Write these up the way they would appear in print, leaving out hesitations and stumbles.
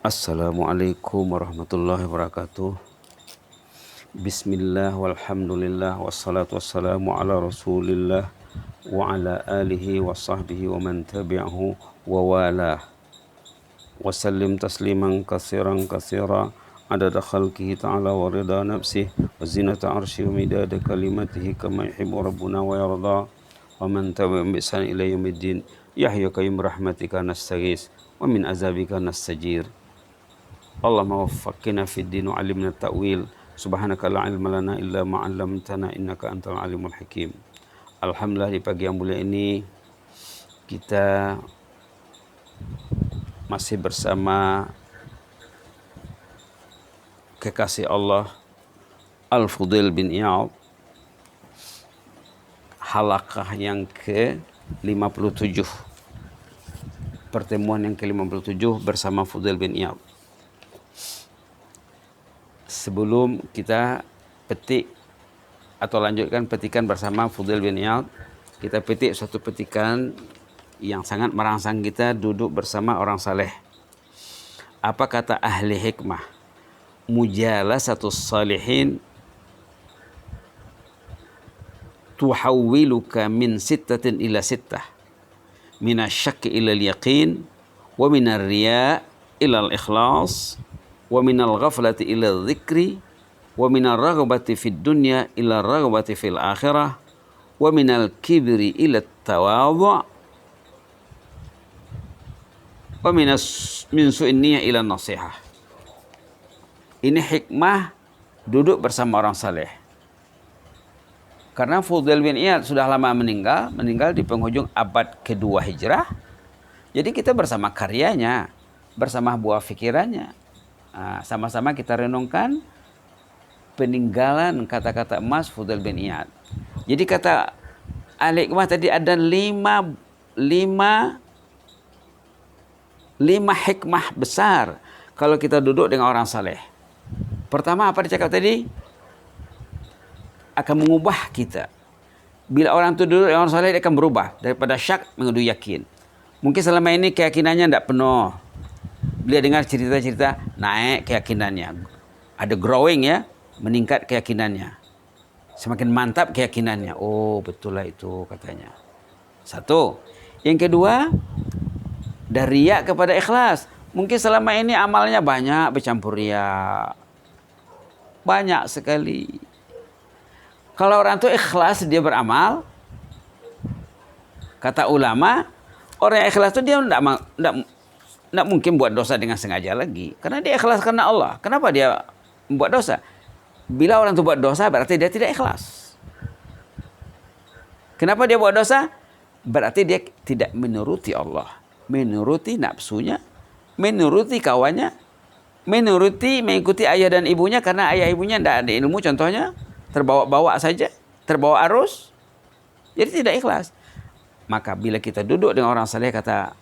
Assalamualaikum warahmatullahi wabarakatuh. Bismillah walhamdulillah wassalatu wassalamu ala rasulillah wa ala alihi wa sahbihi wa man tabi'ahu wa walah. Wasallim tasliman kasiran kasira adada khalqihi ta'ala wa rida nafsih wa zinata arshi wa midada kalimatihi kama yuhibbu rabbuna wa yarda wa man tabi'ahum bi ihsan ila yaumiddin. Yahya qayyum rahmatika nastaghis wa min azabika nastajir. Allahumma waffaqna fid din wa 'allimna at-ta'wil. Subhanaka la ilma lana illa ma 'allamtana innaka antal alimul hakim. Alhamdulillah, di pagi yang mulia ini kita masih bersama kekasih Allah Al-Fudail bin Iyad, halaqah yang ke-57, pertemuan yang ke-57 bersama Fudail bin Iyad. Sebelum kita petik atau lanjutkan petikan bersama Fudail bin Iyad, kita petik suatu petikan yang sangat merangsang kita duduk bersama orang saleh. Apa kata ahli hikmah? Mujalasatus salihin tuhawwiluka min sittatin ila sittah, minasyakki ila al-yaqin, wa minar riya ila al-ikhlas, wa minal ghaflati ila dzikri, wa minar raghbati fid dunya ila raghbati fil akhirah, wa minal kibri ila tawadhu', wa min su'in niyyah ila nasihah. Ini hikmah duduk bersama orang saleh. Karena Fudail bin Iyad sudah lama meninggal di penghujung abad kedua Hijrah. Jadi kita bersama karyanya, bersama buah fikirannya. Sama-sama kita renungkan peninggalan kata-kata emas Fudail bin Iyad. Jadi kata ahli hikmah tadi ada lima hikmah besar kalau kita duduk dengan orang saleh. Pertama, apa dicakap tadi? Akan mengubah kita. Bila orang itu duduk dengan orang saleh, dia akan berubah daripada syak menuju yakin. Mungkin selama ini keyakinannya tidak penuh. Bila dengar cerita-cerita, naik keyakinannya. Ada growing ya, meningkat keyakinannya. Semakin mantap keyakinannya. Oh, betul lah itu katanya. Satu. Yang kedua, dari riya kepada ikhlas. Mungkin selama ini amalnya banyak bercampur riya. Banyak sekali. Kalau orang itu ikhlas dia beramal, kata ulama, orang yang ikhlas itu dia tidak mungkin buat dosa dengan sengaja lagi. Karena dia ikhlas karena Allah. Kenapa dia membuat dosa? Bila orang itu buat dosa berarti dia tidak ikhlas. Kenapa dia buat dosa? Berarti dia tidak menuruti Allah. Menuruti nafsunya, menuruti kawannya, mengikuti ayah dan ibunya karena ayah ibunya tidak ada ilmu contohnya. Terbawa-bawa saja, terbawa arus. Jadi tidak ikhlas. Maka bila kita duduk dengan orang saleh, kata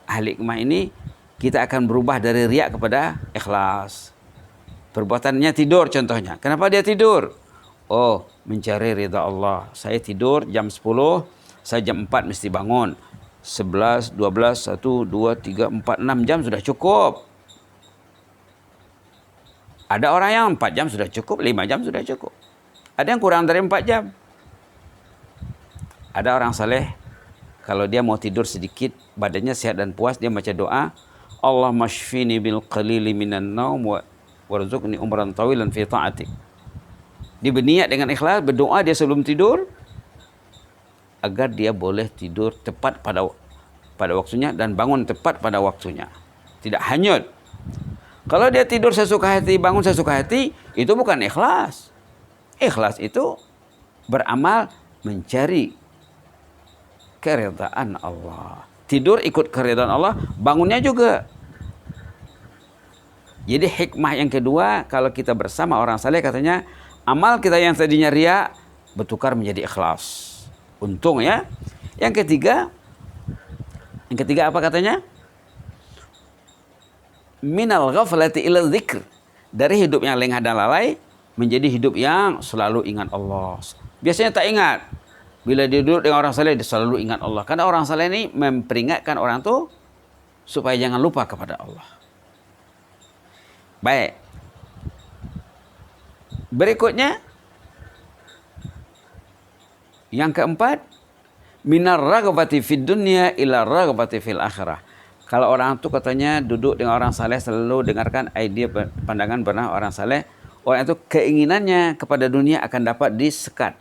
ahli hikmah ini, kita akan berubah dari riya kepada ikhlas. Perbuatannya tidur contohnya. Kenapa dia tidur? Oh, mencari ridha Allah. Saya tidur jam 10, saya jam 4 mesti bangun. 11, 12, 1, 2, 3, 4, 6 jam sudah cukup. Ada orang yang 4 jam sudah cukup, 5 jam sudah cukup. Ada yang kurang dari 4 jam. Ada orang saleh, kalau dia mau tidur sedikit, badannya sehat dan puas, dia baca doa, Allah mashfini bil qalili minan naum warzuqni umran tawilan fi ta'atik. Dia berniat dengan ikhlas, berdoa dia sebelum tidur, agar dia boleh tidur tepat pada waktunya dan bangun tepat pada waktunya. Tidak hanyut. Kalau dia tidur sesuka hati, bangun sesuka hati, itu bukan ikhlas. Ikhlas itu beramal mencari keridhaan Allah. Tidur ikut keridhaan Allah, bangunnya juga. Jadi hikmah yang kedua, kalau kita bersama orang saleh katanya, amal kita yang tadinya riya bertukar menjadi ikhlas. Untung ya. Yang ketiga apa katanya? Minal ghaflati ila dzikr. Dari hidup yang lengah dan lalai menjadi hidup yang selalu ingat Allah. Biasanya tak ingat. Bila dia duduk dengan orang saleh, dia selalu ingat Allah. Karena orang saleh ini memperingatkan orang tu supaya jangan lupa kepada Allah. Baik. Berikutnya yang keempat, minar raghbati fid dunya ila raghbati fil akhirah. Kalau orang itu katanya duduk dengan orang saleh, selalu dengarkan idea pandangan benar orang saleh, orang itu keinginannya kepada dunia akan dapat disekat,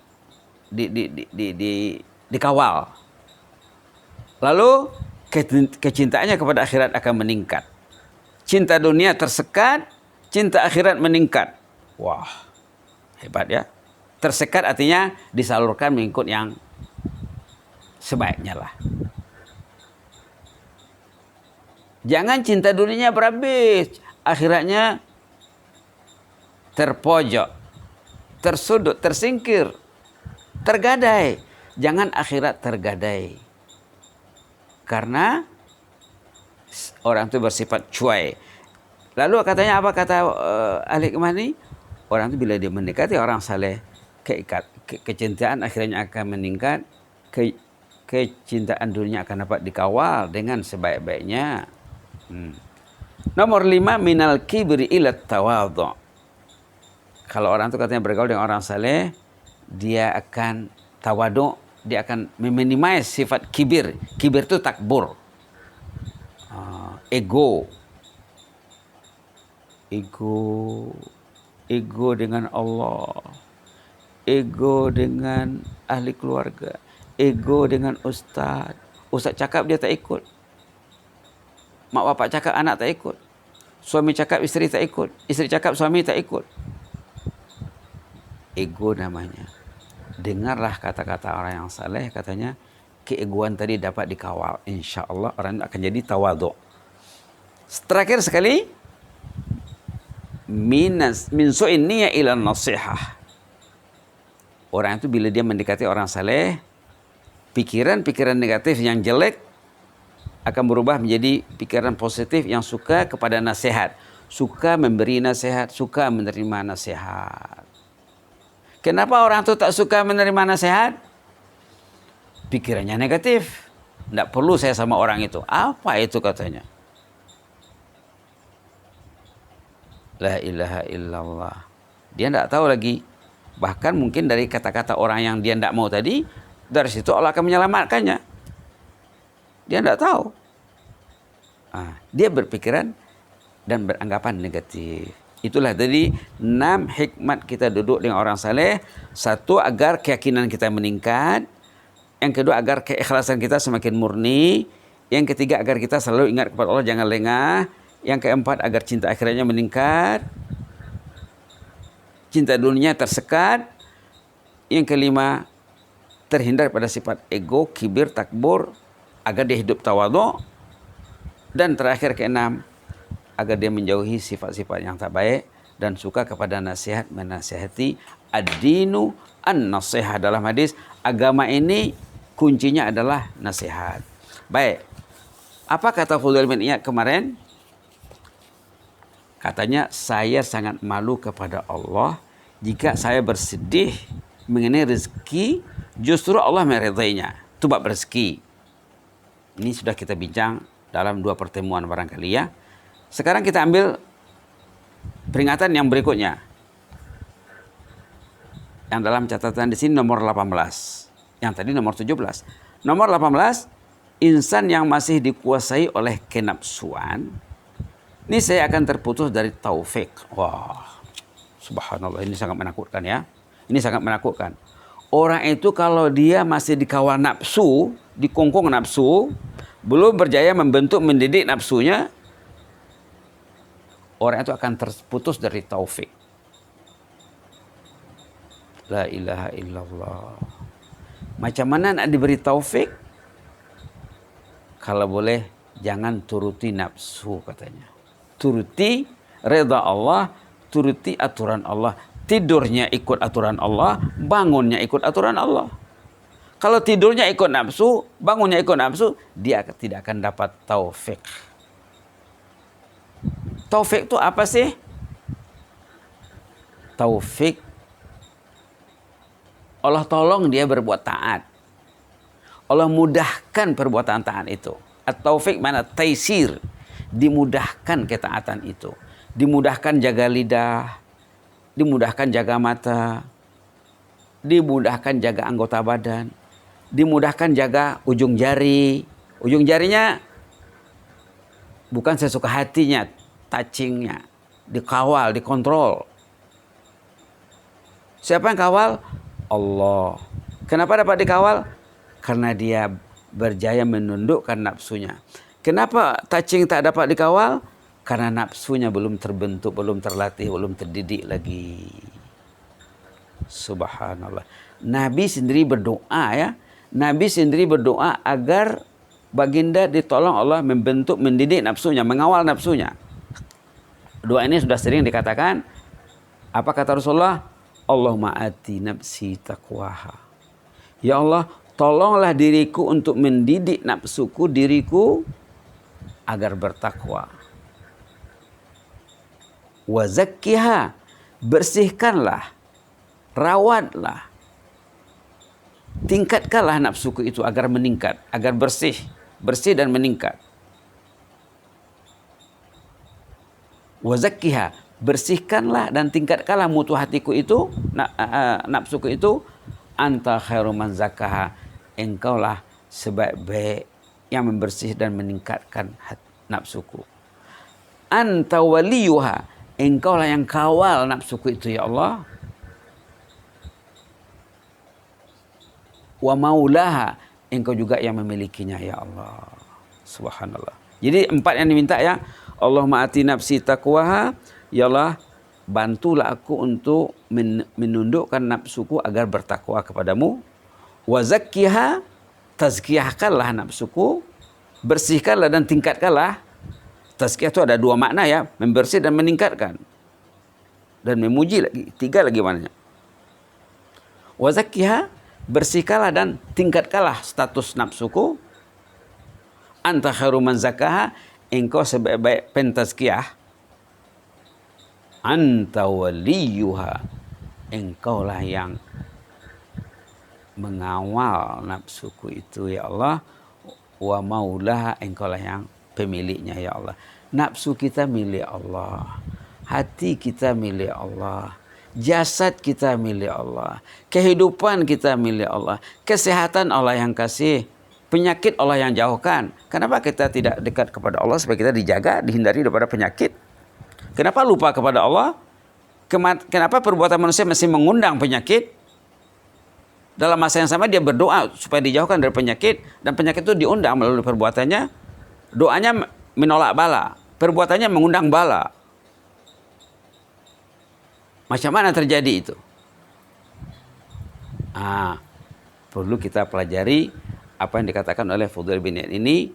dikawal. Lalu kecintaannya kepada akhirat akan meningkat. Cinta dunia tersekat, cinta akhirat meningkat. Wah, hebat ya. Tersekat artinya disalurkan mengikut yang sebaiknya lah. Jangan cinta dunianya berhabis, akhiratnya terpojok, tersudut, tersingkir, tergadai. Jangan akhirat tergadai. Karena orang itu bersifat cuai. Lalu katanya apa kata ahli hikmah ini? Orang itu bila dia mendekati orang saleh, kecintaan akhirnya akan meningkat, kecintaan dunia akan dapat dikawal dengan sebaik-baiknya. Nomor 5, minal kibri ila tawadhu. Kalau orang itu katanya bergaul dengan orang saleh, dia akan tawadhu, dia akan meminimais sifat kibir. Kibir itu takbur, ego dengan Allah, ego dengan ahli keluarga, ego dengan ustaz. Ustaz cakap dia tak ikut, mak bapak cakap anak tak ikut, suami cakap isteri tak ikut, isteri cakap suami tak ikut. Ego namanya. Dengarlah kata-kata orang yang saleh, katanya keegoan tadi dapat dikawal. Insya Allah orang akan jadi tawadhu. Terakhir sekali, min su'in niyya ila nasihah. Orang itu bila dia mendekati orang saleh, pikiran-pikiran negatif yang jelek akan berubah menjadi pikiran positif yang suka kepada nasihat, suka memberi nasihat, suka menerima nasihat. Kenapa orang itu tak suka menerima nasihat? Pikirannya negatif. Tidak perlu saya sama orang itu. Apa itu katanya? La ilaha illallah. Dia tidak tahu lagi. Bahkan mungkin dari kata-kata orang yang dia tidak mau tadi, dari situ Allah akan menyelamatkannya. Dia tidak tahu. Dia berpikiran dan beranggapan negatif. Itulah tadi 6 hikmat kita duduk dengan orang saleh. 1, agar keyakinan kita meningkat. Yang kedua, agar keikhlasan kita semakin murni. Yang ketiga, agar kita selalu ingat kepada Allah, jangan lengah. Yang keempat, agar cinta akhirnya meningkat. Cinta dunia tersekat. Yang kelima, terhindar pada sifat ego, kibir, takbur, agar dia hidup tawadhu. Dan terakhir keenam, agar dia menjauhi sifat-sifat yang tak baik dan suka kepada nasihat, menasihati. Ad-dinu an-nasihah. Dalam hadis, agama ini kuncinya adalah nasihat. Baik. Apa kata Fudail bin Iyad kemarin? Katanya, saya sangat malu kepada Allah jika saya bersedih mengenai rezeki, justru Allah meridainya. Itu bab rezeki. Ini sudah kita bincang dalam 2 pertemuan barangkali ya. Sekarang kita ambil peringatan yang berikutnya. Yang dalam catatan di sini nomor 18. Yang tadi nomor 17. Nomor 18, insan yang masih dikuasai oleh kenapsuan, ini saya akan terputus dari taufik. Wah, subhanallah, ini sangat menakutkan ya. Ini sangat menakutkan. Orang itu kalau dia masih dikawal nafsu, dikongkong nafsu, belum berjaya membentuk, mendidik nafsunya, orang itu akan terputus dari taufik. La ilaha illallah. Macam mana nak diberi taufik? Kalau boleh, jangan turuti nafsu katanya. Turuti reda Allah, turuti aturan Allah. Tidurnya ikut aturan Allah, bangunnya ikut aturan Allah. Kalau tidurnya ikut nafsu, bangunnya ikut nafsu, dia tidak akan dapat taufik. Taufik itu apa sih? Taufik, Allah tolong dia berbuat taat. Allah mudahkan perbuatan taat itu. At-taufik mana taisir, dimudahkan ketaatan itu. dimudahkan jaga lidah, dimudahkan jaga mata, dimudahkan jaga anggota badan, dimudahkan jaga ujung jari. Ujung jarinya bukan sesuka hatinya, touchingnya, dikawal, dikontrol. Siapa yang kawal? Allah. Kenapa dapat dikawal? Karena dia berjaya menundukkan nafsunya. Kenapa touching tak dapat dikawal? Karena nafsunya belum terbentuk, belum terlatih, belum terdidik lagi. Subhanallah. Nabi sendiri berdoa ya. Nabi sendiri berdoa agar baginda ditolong Allah membentuk, mendidik nafsunya, mengawal nafsunya. Doa ini sudah sering dikatakan. Apa kata Rasulullah? Allahumma ati nafsi taqwaha. Ya Allah, tolonglah diriku untuk mendidik nafsuku, diriku agar bertakwa. Wa zakkiha, bersihkanlah, rawatlah, tingkatkanlah nafsuku itu agar meningkat, agar bersih dan meningkat. Wa zakkiha, bersihkanlah dan tingkatkanlah mutu hatiku itu, nafsuku itu. Anta khairu man zakkaha, engkaulah sebaik-baik yang membersih dan meningkatkan nafsuku. Anta waliyuha, engkaulah yang kawal nafsuku itu ya Allah. Wa maulaha, engkau juga yang memilikinya ya Allah. Subhanallah. Jadi 4 yang diminta ya. Allahumma ati nafsi taqwaha, ya Allah, bantulah aku untuk menundukkan nafsuku agar bertakwa kepadamu. Wa zakkiha, tazkiyahkanlah nafsuku, bersihkanlah dan tingkatkanlah. Tazkiyah itu ada 2 makna ya, membersih dan meningkatkan. Dan memuji lagi, 3 lagi maknanya. Wa zakkiha, bersihkanlah dan tingkatkanlah status nafsuku. Anta khairu man zakkaha, engkau sebaik-baik pentazkiyah. Anta waliyuha, engkaulah yang mengawal nafsuku itu ya Allah. Wa maulaha, engkaulah yang pemiliknya ya Allah. Nafsu kita milik Allah, hati kita milik Allah, jasad kita milik Allah, kehidupan kita milik Allah, kesehatan Allah yang kasih, penyakit Allah yang jauhkan. Kenapa kita tidak dekat kepada Allah supaya kita dijaga, dihindari daripada penyakit? Kenapa lupa kepada Allah? Kenapa perbuatan manusia masih mengundang penyakit? Dalam masa yang sama dia berdoa supaya dijauhkan dari penyakit, dan penyakit itu diundang melalui perbuatannya. Doanya menolak bala, perbuatannya mengundang bala. Macam mana terjadi itu? Perlu kita pelajari apa yang dikatakan oleh Fudail bin Iyad ini.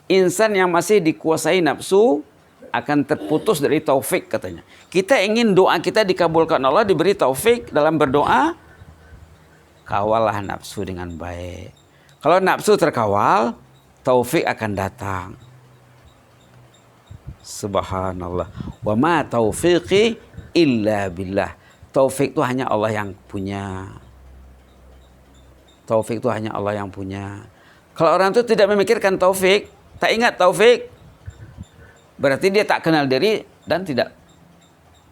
Insan yang masih dikuasai nafsu akan terputus dari taufik katanya. Kita ingin doa kita dikabulkan Allah, diberi taufik dalam berdoa. Kawallah nafsu dengan baik. Kalau nafsu terkawal, taufik akan datang. Subhanallah. Wa ma taufiqi illa billah. Taufik itu hanya Allah yang punya. Taufik itu hanya Allah yang punya. Kalau orang itu tidak memikirkan taufik, tak ingat taufik, berarti dia tak kenal diri dan tidak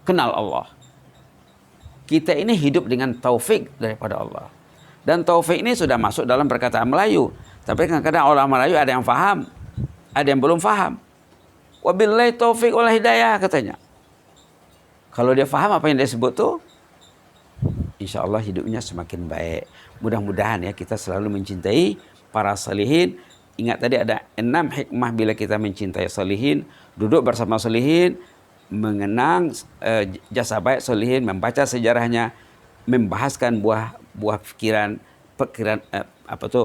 kenal Allah. Kita ini hidup dengan taufik daripada Allah. Dan taufik ini sudah masuk dalam perkataan Melayu. Tapi kadang-kadang orang Melayu ada yang faham, ada yang belum faham. Wabillahi taufik wal hidayah katanya. Kalau dia faham apa yang dia sebut tuh, insya Allah hidupnya semakin baik. Mudah-mudahan ya kita selalu mencintai para salihin. Ingat tadi ada 6 hikmah bila kita mencintai salihin. Duduk bersama salihin, mengenang jasa baik salihin, membaca sejarahnya, membahaskan buah pikiran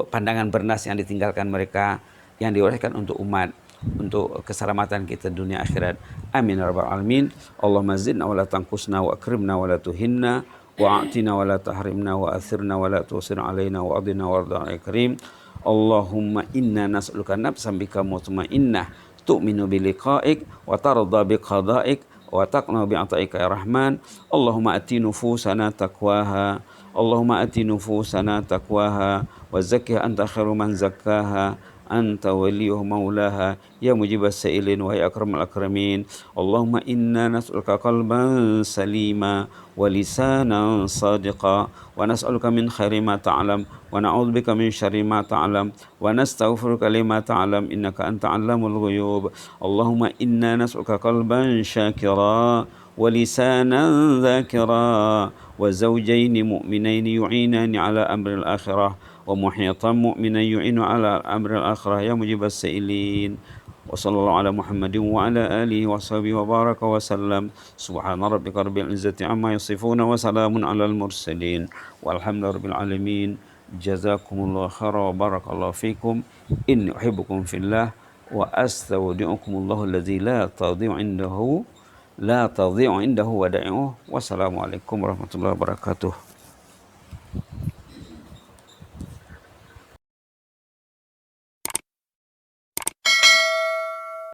pandangan bernas yang ditinggalkan mereka, yang diwariskan untuk umat, untuk keselamatan kita dunia akhirat. Amin ya rabbal alamin. Allahumma zidna wa la tanqusna wa akrimna wa la tuhinna wa a'tina wa la tahrimna wa athirna wa la tusir alaina wa adina warda al karim. Allahumma inna nas'aluka nafsan bika mutmainnah tu'minu bi liqa'ik wa tarda bi qada'ik wa taqna bi ata'ika ya rahman. Allahumma ati nufusana taqwaha, Allahumma ati nufusana taqwaha wa zakkiha anta khairu man zakkaha, أنت وليه مولاها يا مجيب السائلين ويا أكرم الأكرمين. اللهم إنا نسألك قلبا سليما ولسانا صادقا، ونسألك من خير ما تعلم ونعوذ بك من شر ما تعلم ونستغفرك لما تعلم إنك أنت علام الغيوب. اللهم إنا نسألك قلبا شاكرا ولسانا ذاكرا وزوجين مؤمنين يعينان على أمر الآخرة ومحيطا مؤمنا يعين على أمر الآخرة يا مجيب السائلين. وصلى الله على محمد وعلى آله وصحبه وبارك وسلم. سبحان ربك رب العزة عما يصفون وسلام على المرسلين والحمد لله رب العالمين. جزاكم الله خيرا وبارك الله فيكم. إني أحبكم في الله وأستودعكم الله الذي لا تضيع عنده ودائعه. والسلام عليكم ورحمة الله وبركاته.